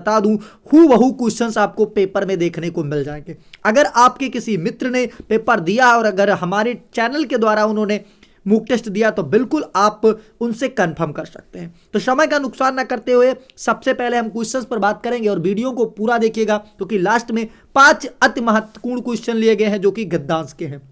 बता दूं, हूबहू क्वेश्चंस आपको पेपर में देखने को मिल जाएंगे। अगर आपके किसी मित्र ने पेपर दिया और अगर हमारे चैनल के द्वारा उन्होंने मूक टेस्ट दिया तो बिल्कुल आप उनसे कंफर्म कर सकते हैं। तो समय का नुकसान ना करते हुए सबसे पहले हम क्वेश्चंस पर बात करेंगे और वीडियो को पूरा देखिएगा, क्योंकि लास्ट में 5 अति महत्वपूर्ण क्वेश्चन लिए गए हैं जो कि गद्यांश के हैं।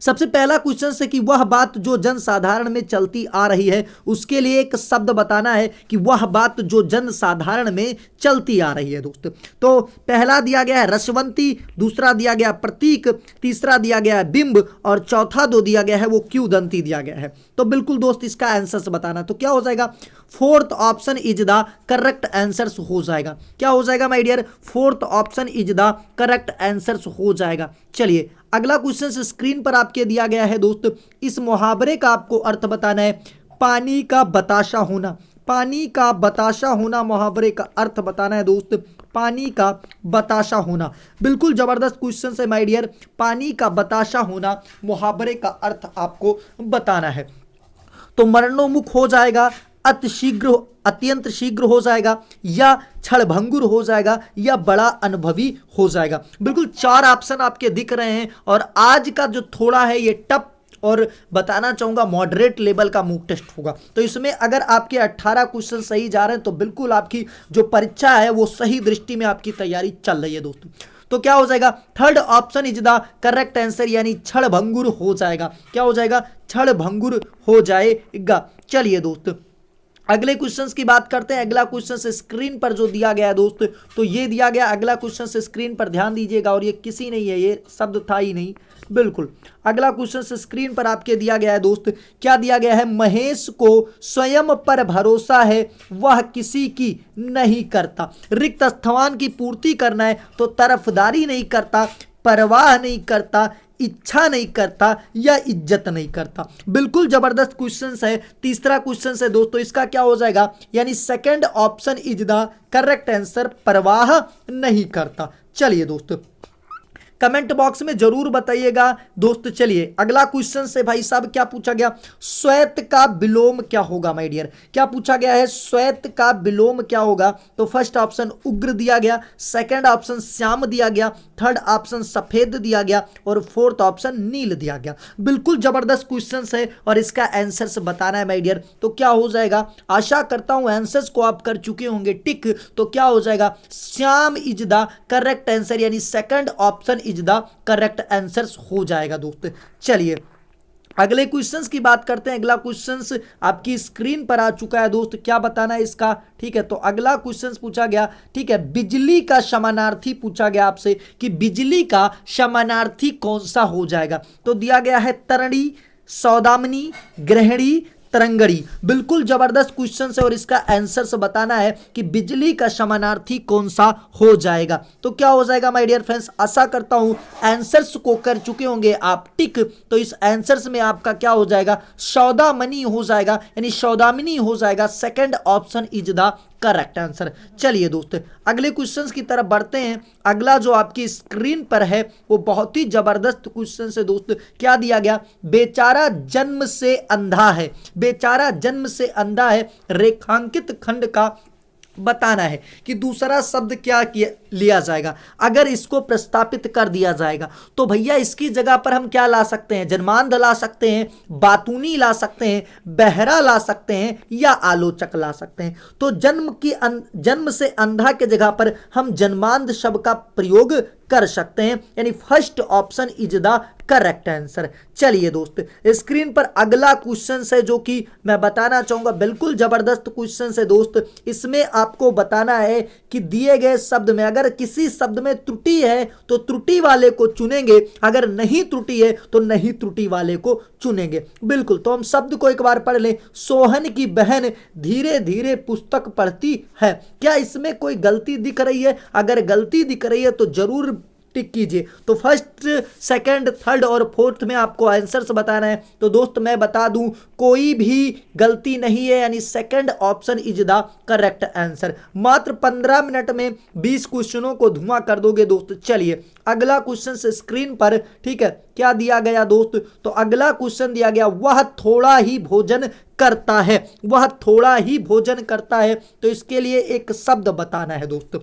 सबसे पहला क्वेश्चन है कि वह बात जो जनसाधारण में चलती आ रही है, उसके लिए एक शब्द बताना है कि वह बात जो जनसाधारण में चलती आ रही है दोस्त। तो पहला दिया गया है रसवंती, दूसरा दिया गया प्रतीक, तीसरा दिया गया है बिंब और चौथा जो दिया गया है वो क्यूदंती दिया गया है। तो बिल्कुल दोस्त इसका आंसर बताना, तो क्या हो जाएगा, fourth option is the correct answer हो जाएगा। क्या हो जाएगा my dear, fourth option is the correct answer हो जाएगा। चलिए अगला क्वेश्चन स्क्रीन पर आपके दिया गया है दोस्त, इस मुहावरे का आपको अर्थ बताना है, पानी का बताशा होना। पानी का बताशा होना मुहावरे का अर्थ बताना है दोस्त, पानी का बताशा होना। बिल्कुल जबरदस्त क्वेश्चन है माय डियर, पानी का बताशा होना मुहावरे का अर्थ आपको बताना है। तो मरणोन्मुख हो जाएगा, अतिशीघ्र अत्यंत शीघ्र हो जाएगा, या क्षणभंगुर हो जाएगा, या बड़ा अनुभवी हो जाएगा। बिल्कुल 4 ऑप्शन आपके दिख रहे हैं और आज का जो थोड़ा है ये टफ और बताना चाहूंगा मॉडरेट लेवल का मूक टेस्ट होगा। तो इसमें अगर आपके 18 क्वेश्चन सही जा रहे हैं तो बिल्कुल आपकी जो परीक्षा है वो सही दृष्टि में आपकी तैयारी चल रही है दोस्तों। तो क्या हो जाएगा, third option is the correct answer, यानी क्षणभंगुर हो जाएगा। क्या हो जाएगा, क्षणभंगुर हो जाएगा। चलिए दोस्त अगले क्वेश्चंस की बात करते हैं। अगला क्वेश्चन स्क्रीन पर जो दिया गया है दोस्त, तो ये दिया गया अगला क्वेश्चन स्क्रीन पर ध्यान दीजिएगा, और ये किसी नहीं है, ये शब्द था ही नहीं। बिल्कुल अगला क्वेश्चन स्क्रीन पर आपके दिया गया है दोस्त, क्या दिया गया है, महेश को स्वयं पर भरोसा है, वह किसी की नहीं करता। रिक्त स्थान की पूर्ति करना है तो तरफदारी नहीं करता, परवाह नहीं करता, इच्छा नहीं करता, या इज्जत नहीं करता। बिल्कुल जबरदस्त क्वेश्चन है। तीसरा क्वेश्चन है दोस्तों, इसका क्या हो जाएगा, यानी second option is the correct answer, परवाह नहीं करता। चलिए दोस्तों कमेंट बॉक्स में जरूर बताइएगा दोस्त। चलिए अगला क्वेश्चन से भाई साहब क्या पूछा गया, श्वेत का विलोम क्या होगा माय डियर। क्या पूछा गया है, श्वेत का विलोम क्या होगा। तो फर्स्ट ऑप्शन उग्र दिया गया, सेकंड ऑप्शन श्याम दिया गया, थर्ड ऑप्शन सफेद दिया गया और फोर्थ ऑप्शन नील दिया गया। बिल्कुल जबरदस्त क्वेश्चन है और इसका आंसर बताना है माय डियर। तो क्या हो जाएगा, आशा करता हूं आंसर्स को आप कर चुके होंगे टिक। तो क्या हो जाएगा, Shyam is the correct answer, यानी second option is the correct answer हो जाएगा दोस्त। चलिए अगले क्वेश्चंस की बात करते हैं। अगला क्वेश्चंस आपकी स्क्रीन पर आ चुका है दोस्त, क्या बताना है इसका, ठीक है। तो अगला क्वेश्चंस पूछा गया, ठीक है, बिजली का समानार्थी पूछा गया आपसे कि बिजली का समानार्थी कौन सा हो जाएगा। तो दिया गया है तरणी, सौदामिनी, ग्रहणी, तरंगड़ी। बिल्कुल जबरदस्त क्वेश्चन है और इसका आंसर से बताना है कि बिजली का समानार्थी कौन सा हो जाएगा। तो क्या हो जाएगा माय डियर फ्रेंड्स, आशा करता हूं आंसर्स को कर चुके होंगे आप टिक। तो इस आंसर्स में आपका क्या हो जाएगा, सौदामनी हो जाएगा, यानी सौदामिनी हो जाएगा। Second option is the correct answer. चलिए दोस्त अगले क्वेश्चंस की तरफ बढ़ते हैं। अगला जो आपकी स्क्रीन पर है वो बहुत ही जबरदस्त क्वेश्चन है दोस्त। क्या दिया गया, बेचारा जन्म से अंधा है, बेचारा जन्म से अंधा है, रेखांकित खंड का बताना है कि दूसरा शब्द क्या लिया जाएगा। अगर इसको प्रस्तापित कर दिया जाएगा तो भैया इसकी जगह पर हम क्या ला सकते हैं, जन्मांध ला सकते हैं, बातूनी ला सकते हैं, बहरा ला सकते हैं, या आलोचक ला सकते हैं। तो जन्म से अंधा के जगह पर हम जन्मांध शब्द का प्रयोग कर सकते हैं, यानी first option is the correct answer. चलिए दोस्त स्क्रीन पर अगला क्वेश्चन है जो कि मैं बताना चाहूंगा, बिल्कुल जबरदस्त क्वेश्चन है दोस्त। इसमें आपको बताना है कि दिए गए शब्द में अगर किसी शब्द में त्रुटि है तो त्रुटि वाले को चुनेंगे, अगर नहीं त्रुटि है तो नहीं त्रुटि वाले को चुनेंगे। बिल्कुल, तो हम शब्द को एक बार पढ़ लें। सोहन की बहन धीरे धीरे पुस्तक पढ़ती है। क्या इसमें कोई गलती दिख रही है? अगर गलती दिख रही है तो जरूर टिक कीजिए। तो फर्स्ट, सेकंड, थर्ड और फोर्थ में आपको आंसर्स बताना है। तो दोस्त मैं बता दूं, कोई भी गलती नहीं है, यानी second option is the correct answer. मात्र 15 मिनट में 20 क्वेश्चनों को धुआं कर दोगे दोस्त। चलिए अगला क्वेश्चन स्क्रीन पर, ठीक है, क्या दिया गया दोस्त? तो अगला क्वेश्चन दिया गया, वह थोड़ा ही भोजन करता है, वह थोड़ा ही भोजन करता है। तो इसके लिए एक शब्द बताना है दोस्त।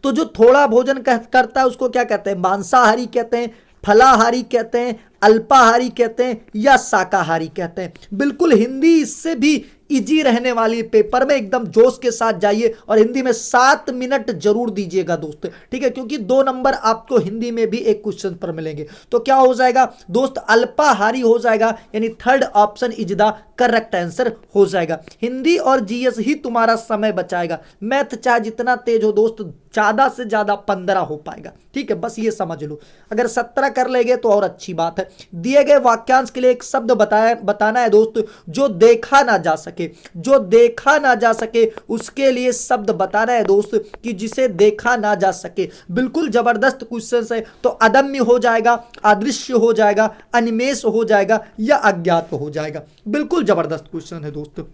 तो जो थोड़ा भोजन करता है उसको क्या कहते हैं? मांसाहारी कहते हैं, फलाहारी कहते हैं, अल्पाहारी कहते हैं, या शाकाहारी कहते हैं। बिल्कुल हिंदी इससे भी इजी रहने वाली, पेपर में एकदम जोश के साथ जाइए और हिंदी में 7 मिनट जरूर दीजिएगा दोस्त, ठीक है, क्योंकि 2 नंबर आपको हिंदी में भी एक क्वेश्चन पर मिलेंगे। तो क्या हो जाएगा दोस्त? अल्पाहारी हो जाएगा, यानी third option is the correct answer हो जाएगा। हिंदी और जीएस ही तुम्हारा समय बचाएगा। मैथ चाहे जितना तेज हो दोस्त, ज्यादा से ज्यादा 15 हो पाएगा, ठीक है, बस ये समझ लो। अगर 17 कर लेंगे तो और अच्छी बात है। दिए गए वाक्यांश के लिए एक शब्द बताना है दोस्त, जो देखा ना जा सके, जो देखा ना जा सके उसके लिए शब्द बताना है दोस्त, कि जिसे देखा ना जा सके। बिल्कुल जबरदस्त क्वेश्चन है। तो अदम्य हो जाएगा, अदृश्य हो जाएगा, अनिमेष हो जाएगा, या अज्ञात हो जाएगा। बिल्कुल जबरदस्त क्वेश्चन है दोस्त,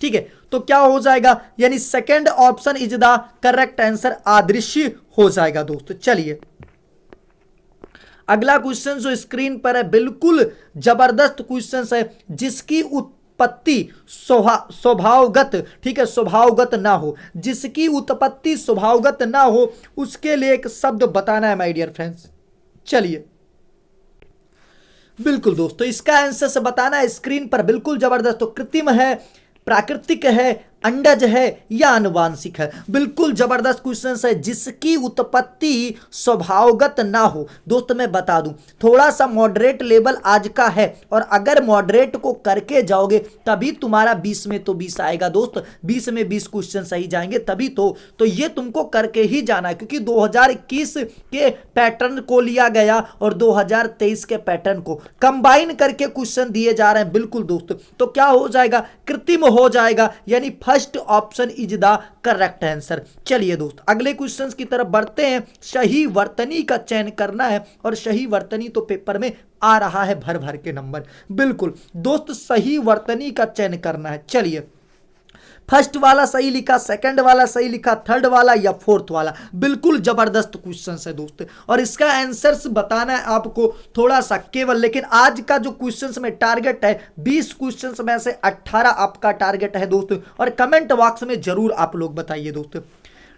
ठीक है। तो क्या हो जाएगा? यानी second option is the correct answer, अदृश्य हो जाएगा दोस्त। चलिए अगला क्वेश्चन जो स्क्रीन पर है, बिल्कुल जबरदस्त क्वेश्चन है, जिसकी उत्पत्ति स्वभावगत, ठीक है, स्वभावगत ना हो, जिसकी उत्पत्ति स्वभावगत ना हो, उसके लिए एक शब्द बताना है माय डियर फ्रेंड्स। चलिए बिल्कुल दोस्तों, इसका आंसर से बताना है स्क्रीन पर। बिल्कुल जबरदस्त। तो कृत्रिम है, प्राकृतिक है, अंडज है, या आनुवांशिक है। बिल्कुल जबरदस्त क्वेश्चन है, जिसकी उत्पत्ति स्वभावगत ना हो। दोस्त मैं बता दूं, थोड़ा सा मॉडरेट लेवल आज का है, और अगर मॉडरेट को करके जाओगे तभी तुम्हारा 20 में तो 20 आएगा दोस्त। 20 में 20 क्वेश्चन सही जाएंगे तभी तो ये तुमको करके ही जाना है, क्योंकि 2021 के पैटर्न को लिया गया और 2023 के पैटर्न को कंबाइन करके क्वेश्चन दिए जा रहे हैं। बिल्कुल दोस्त, तो क्या हो जाएगा? कृत्रिम हो जाएगा, यानी first option is the correct answer. चलिए दोस्त अगले क्वेश्चन की तरफ बढ़ते हैं। सही वर्तनी का चयन करना है, और सही वर्तनी तो पेपर में आ रहा है भर भर के नंबर। बिल्कुल दोस्त, सही वर्तनी का चयन करना है। चलिए फर्स्ट वाला सही लिखा, सेकंड वाला सही लिखा, थर्ड वाला या फोर्थ वाला। बिल्कुल जबरदस्त क्वेश्चन है दोस्त, और इसका आंसर्स बताना है आपको थोड़ा सा केवल। लेकिन आज का जो क्वेश्चन में टारगेट है 20 क्वेश्चन में से 18 आपका टारगेट है दोस्त, और कमेंट बॉक्स में जरूर आप लोग बताइए दोस्त।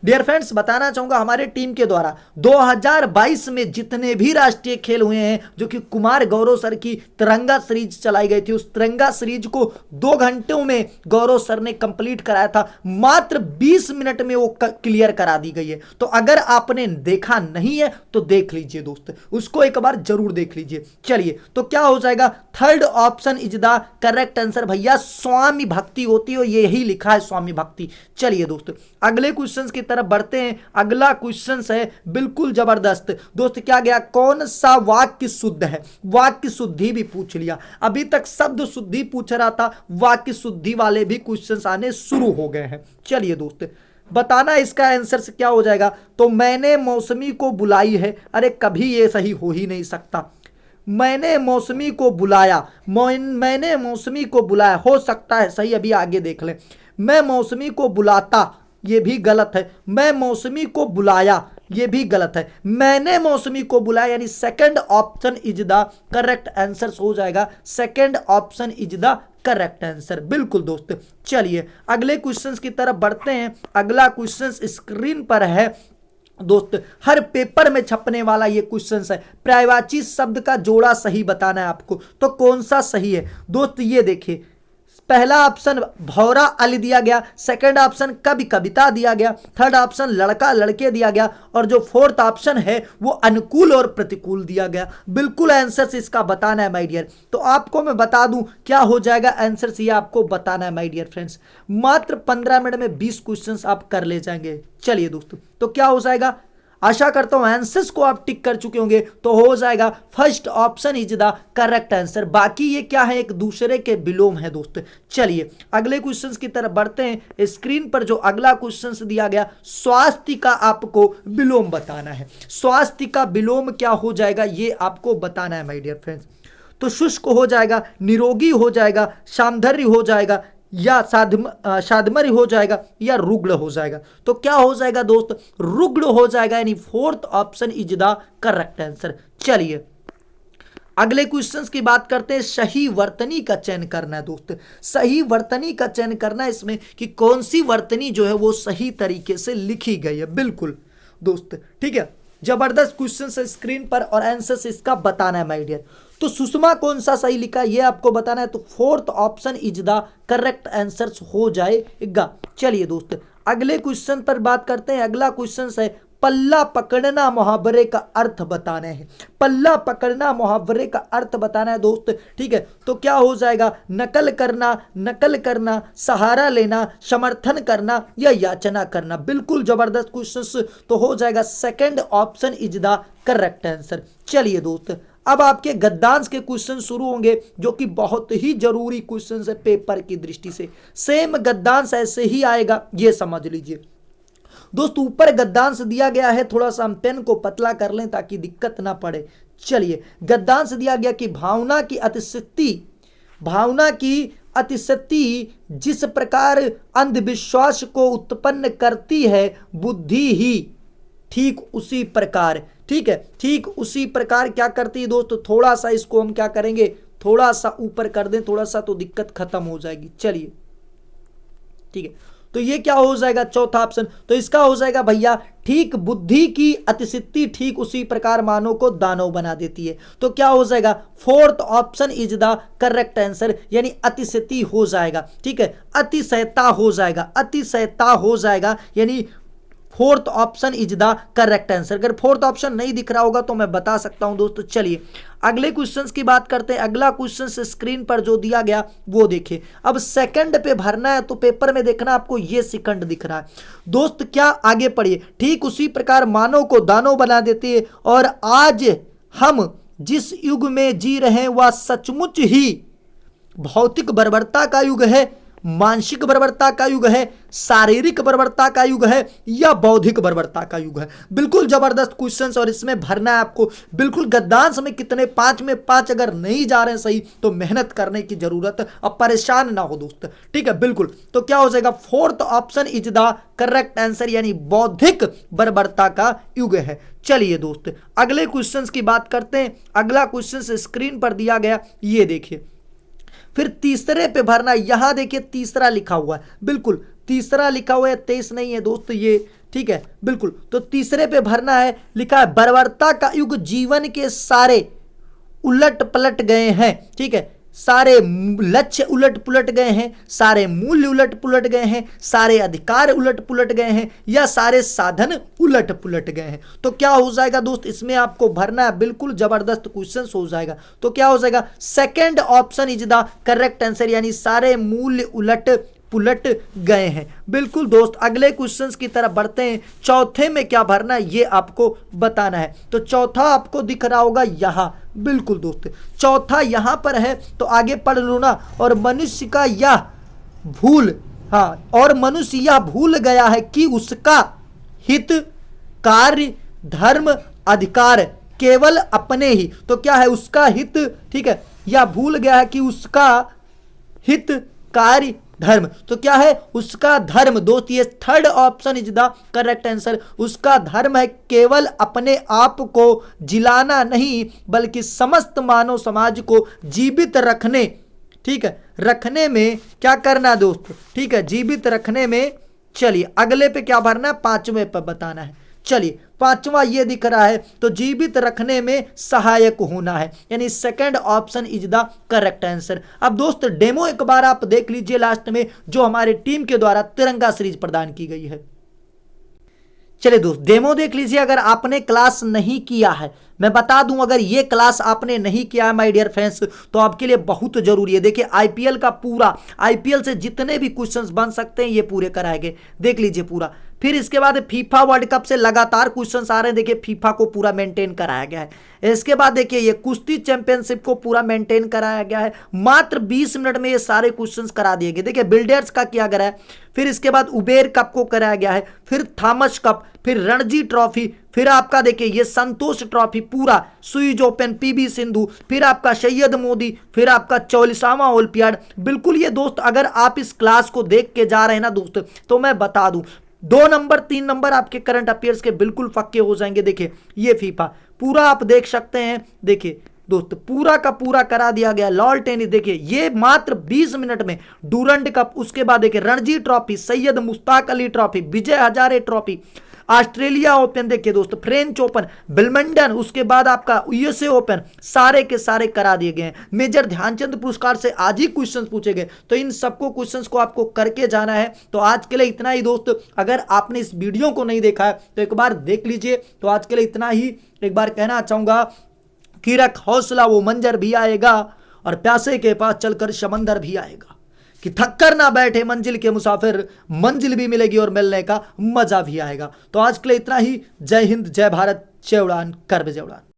डियर फ्रेंड्स, बताना चाहूंगा हमारे टीम के द्वारा 2022 में जितने भी राष्ट्रीय खेल हुए हैं, जो कि कुमार गौरव सर की तिरंगा सीरीज चलाई गई थी, उस तिरंगा सीरीज को 2 घंटों में गौरव सर ने कंप्लीट कराया था। मात्र 20 मिनट में वो क्लियर करा दी गई है। तो अगर आपने देखा नहीं है तो देख लीजिए दोस्त, उसको एक बार जरूर देख लीजिए। चलिए तो क्या हो जाएगा? Third option is the correct answer भैया। स्वामी भक्ति होती है, यही लिखा है स्वामी भक्ति। चलिए दोस्त अगले क्वेश्चन की तरफ बढ़ते हैं। अगला क्वेश्चन है बिल्कुल जबरदस्त दोस्त। क्या गया? कौन सा वाक्य शुद्ध है? वाक्य शुद्धि भी पूछ लिया। अभी तक शब्द शुद्धि पूछ रहा था, वाक्य शुद्धि वाले भी क्वेश्चन आने शुरू हो गए हैं। चलिए दोस्त बताना इसका आंसर से क्या हो जाएगा। तो मैंने मौसमी को बुलाई है। अरे कभी ये सही हो ही नहीं सकता। मैंने मौसमी को बुलाया, मैंने मौसमी को बुलाया, हो सकता है सही, अभी आगे देख लें। मैं मौसमी को बुलाता, ये भी गलत है। मैं मौसमी को बुलाया, ये भी गलत है। मैंने मौसमी को बुलाया, यानी second option is the correct answer हो जाएगा। Second option is the correct answer. बिल्कुल दोस्त। चलिए अगले क्वेश्चन की तरफ बढ़ते हैं। अगला क्वेश्चन स्क्रीन पर है दोस्त, हर पेपर में छपने वाला ये क्वेश्चन है। पर्यायवाची शब्द का जोड़ा सही बताना है आपको। तो कौन सा सही है दोस्त? ये देखिए, पहला ऑप्शन भौरा अली दिया गया, सेकंड ऑप्शन कवि कविता दिया गया, थर्ड ऑप्शन लड़का लड़के दिया गया, और जो फोर्थ ऑप्शन है वो अनुकूल और प्रतिकूल दिया गया। बिल्कुल आंसर से इसका बताना है माय डियर। तो आपको मैं बता दूं क्या हो जाएगा आंसर से, ये आपको बताना है माय डियर फ्रेंड्स। मात्र 15 मिनट में 20 क्वेश्चंस आप कर ले जाएंगे। चलिए दोस्तों तो क्या हो जाएगा? आशा करता हूं आंसर्स को आप टिक कर चुके होंगे, तो हो जाएगा first option is the correct answer. बाकी ये क्या है, एक दूसरे के विलोम है दोस्त। चलिए अगले क्वेश्चंस की तरफ बढ़ते हैं। स्क्रीन पर जो अगला क्वेश्चंस दिया गया, स्वास्थ्य का आपको विलोम बताना है। स्वास्थ्य का विलोम क्या हो जाएगा ये आपको बताना है माय डियर फ्रेंड्स। तो शुष्क हो जाएगा, निरोगी हो जाएगा, सौंदर्य हो जाएगा, या साधमर्य हो जाएगा, या रुग्ण हो जाएगा। तो क्या हो जाएगा दोस्त, रुग्ण हो जाएगा, यानी fourth option is the correct answer. चलिए अगले क्वेश्चंस की बात करते हैं। सही वर्तनी का चयन करना है दोस्त। सही वर्तनी का चयन करना है इसमें कि कौन सी वर्तनी जो है वो सही तरीके से लिखी गई है। बिल्कुल दोस्त, ठीक है, जबरदस्त क्वेश्चन है स्क्रीन पर और आंसर इसका बताना है माय डियर। तो सुषमा कौन सा सही लिखा है ये आपको बताना है। तो fourth option is the correct answer हो जाएगा। चलिए दोस्त अगले क्वेश्चन पर बात करते हैं। अगला क्वेश्चन है पल्ला पकड़ना मुहावरे का अर्थ बताना है। पल्ला पकड़ना मुहावरे का अर्थ बताना है दोस्त, ठीक है। तो क्या हो जाएगा, नकल करना, सहारा लेना, समर्थन करना, या याचना करना। बिल्कुल जबरदस्त क्वेश्चन, तो हो जाएगा second option is the correct answer. चलिए दोस्त अब आपके गद्यांश के क्वेश्चन शुरू होंगे, जो कि बहुत ही जरूरी क्वेश्चन है पेपर की दृष्टि से। सेम गद्यांश ऐसे ही आएगा, ये समझ लीजिए दोस्त। ऊपर गद्यांश दिया गया है, थोड़ा सा हम पेन को पतला कर लें ताकि दिक्कत ना पड़े। चलिए गद्यांश दिया गया कि भावना की अतिशक्ति जिस प्रकार अंधविश्वास को उत्पन्न करती है, बुद्धि ही ठीक उसी प्रकार, ठीक है, ठीक उसी प्रकार क्या करती है दोस्त। थोड़ा सा इसको हम क्या करेंगे, थोड़ा सा ऊपर कर दें, थोड़ा सा, तो दिक्कत खत्म हो जाएगी। चलिए ठीक है, तो ये क्या हो जाएगा, चौथा ऑप्शन। तो इसका हो जाएगा भैया, ठीक बुद्धि की अतिशक्ति ठीक उसी प्रकार मानव को दानव बना देती है। तो क्या हो जाएगा, fourth option is the correct answer, यानी अतिशक्ति हो जाएगा, ठीक है, अतिशयता हो जाएगा, यानी fourth option is the correct answer. अगर फोर्थ ऑप्शन नहीं दिख रहा होगा तो मैं बता सकता हूं दोस्तों। चलिए अगले क्वेश्चंस की बात करते हैं। अगला क्वेश्चन स्क्रीन पर जो दिया गया वो देखिए। अब सेकंड पे भरना है, तो पेपर में देखना आपको ये सेकंड दिख रहा है दोस्त। क्या आगे पढ़िए, ठीक उसी प्रकार मानव को दानव बना देती है। और आज हम जिस युग में जी रहे हैं वह सचमुच ही भौतिक बर्बरता का युग है, मानसिक बर्बरता का युग है, शारीरिक बर्बरता का युग है, या बौद्धिक बर्बरता का युग है। बिल्कुल जबरदस्त क्वेश्चन, और इसमें भरना है आपको बिल्कुल गद्यांश में कितने, 5 में 5। अगर नहीं जा रहे हैं सही तो मेहनत करने की जरूरत, अब परेशान ना हो दोस्त, ठीक है। बिल्कुल, तो क्या हो जाएगा, fourth option is the correct answer, यानी बौद्धिक बर्बरता का युग है। चलिए दोस्त अगले क्वेश्चन की बात करते हैं। अगला क्वेश्चन स्क्रीन पर दिया गया, ये देखिए। फिर तीसरे पे भरना, यहां देखिए तीसरा लिखा हुआ है, बिल्कुल तीसरा लिखा हुआ है, 23 नहीं है दोस्त ये, ठीक है। बिल्कुल, तो तीसरे पे भरना है, लिखा है बर्बरता का युग जीवन के सारे उलट पलट गए हैं, ठीक है। सारे लक्ष्य उलट पुलट गए हैं, सारे मूल्य उलट पुलट गए हैं, सारे अधिकार उलट पुलट गए हैं, या सारे साधन उलट पुलट गए हैं। तो क्या हो जाएगा दोस्त, इसमें आपको भरना है। बिल्कुल जबरदस्त क्वेश्चन हो जाएगा। तो क्या हो जाएगा, second option is the correct answer, यानी सारे मूल्य उलट पुलट गए हैं। बिल्कुल दोस्त अगले क्वेश्चंस की तरफ बढ़ते हैं। चौथे में क्या भरना है ये आपको बताना है। तो चौथा आपको दिख रहा होगा यहां, बिल्कुल दोस्त चौथा यहां पर है, तो आगे पढ़ लो ना। और मनुष्य का यह भूल, हाँ, और मनुष्य यह भूल गया है कि उसका हित, कार्य, धर्म, अधिकार केवल अपने ही। तो क्या है, उसका हित, ठीक है, यह भूल गया है कि उसका हित, कार्य, धर्म। तो क्या है, उसका धर्म दोस्त, ये third option is the correct answer. उसका धर्म है केवल अपने आप को जिलाना नहीं, बल्कि समस्त मानव समाज को जीवित रखने, ठीक है, रखने में क्या करना दोस्त, ठीक है, जीवित रखने में। चलिए अगले पे क्या भरना है, पांचवें पे बताना है। चलिए पांचवा ये दिख रहा है, तो जीवित रखने में सहायक होना है, यानी second option is the correct answer. अब दोस्त डेमो एक बार आप देख लीजिए लास्ट में, जो हमारे टीम के द्वारा तिरंगा सीरीज प्रदान की गई है। चलिए दोस्त डेमो देख लीजिए। अगर आपने क्लास नहीं किया है, मैं बता दूं, अगर ये क्लास आपने नहीं किया है माय डियर फ्रेंड्स, तो आपके लिए बहुत जरूरी है। देखिए आईपीएल का पूरा, आईपीएल से जितने भी क्वेश्चंस बन सकते हैं ये पूरे कराए गए। देख लीजिए पूरा फिर इसके बाद फीफा वर्ल्ड कप से लगातार क्वेश्चंस आ रहे हैं। देखिए फीफा को पूरा मेंटेन कराया गया है। इसके बाद देखिए ये कुश्ती चैंपियनशिप को पूरा मेंटेन कराया गया है। मात्र 20 मिनट में ये सारे क्वेश्चंस करा दिए गए। देखिए बिल्डर्स का किया गया है। फिर इसके बाद उबेर कप को कराया गया है, फिर थॉमस कप, फिर रणजी ट्रॉफी, फिर आपका देखिए ये संतोष ट्रॉफी पूरा, स्विस ओपन, पीवी सिंधु, फिर आपका सैयद मोदी, फिर आपका 44वां ओलंपियाड। बिल्कुल ये दोस्त अगर आप इस क्लास को देख के जा रहे हैं ना दोस्त, तो मैं बता दूं 2 नंबर 3 नंबर आपके करंट अफेयर्स के बिल्कुल पक्के हो जाएंगे। देखिए ये फीफा पूरा आप देख सकते हैं। देखिए दोस्त पूरा का पूरा करा दिया गया। लॉन टेनिस देखिए ये मात्र 20 मिनट में। डूरंड कप, उसके बाद देखिए Ranji trophy, Syed Mushtaq Ali trophy, Vijay Hazare trophy, Australia open, देखिए दोस्त फ्रेंच ओपन, विंबलडन, उसके बाद आपका यूएसए ओपन, सारे के सारे करा दिए गए हैं। मेजर ध्यानचंद पुरस्कार से आज ही क्वेश्चंस पूछे गए, तो इन सबको क्वेश्चंस को आपको करके जाना है। तो आज के लिए इतना ही दोस्त। अगर आपने इस वीडियो को नहीं देखा है तो एक बार देख लीजिए। तो आज के लिए इतना ही। एक बार कहना चाहूंगा कि रख हौसला, वो मंजर भी आएगा और प्यासे के पास चलकर समंदर भी आएगा। कि थककर ना बैठे मंजिल के मुसाफिर, मंजिल भी मिलेगी और मिलने का मजा भी आएगा। तो आज के लिए इतना ही। जय हिंद, जय भारत, जय उड़ान, कर विजय उड़ान।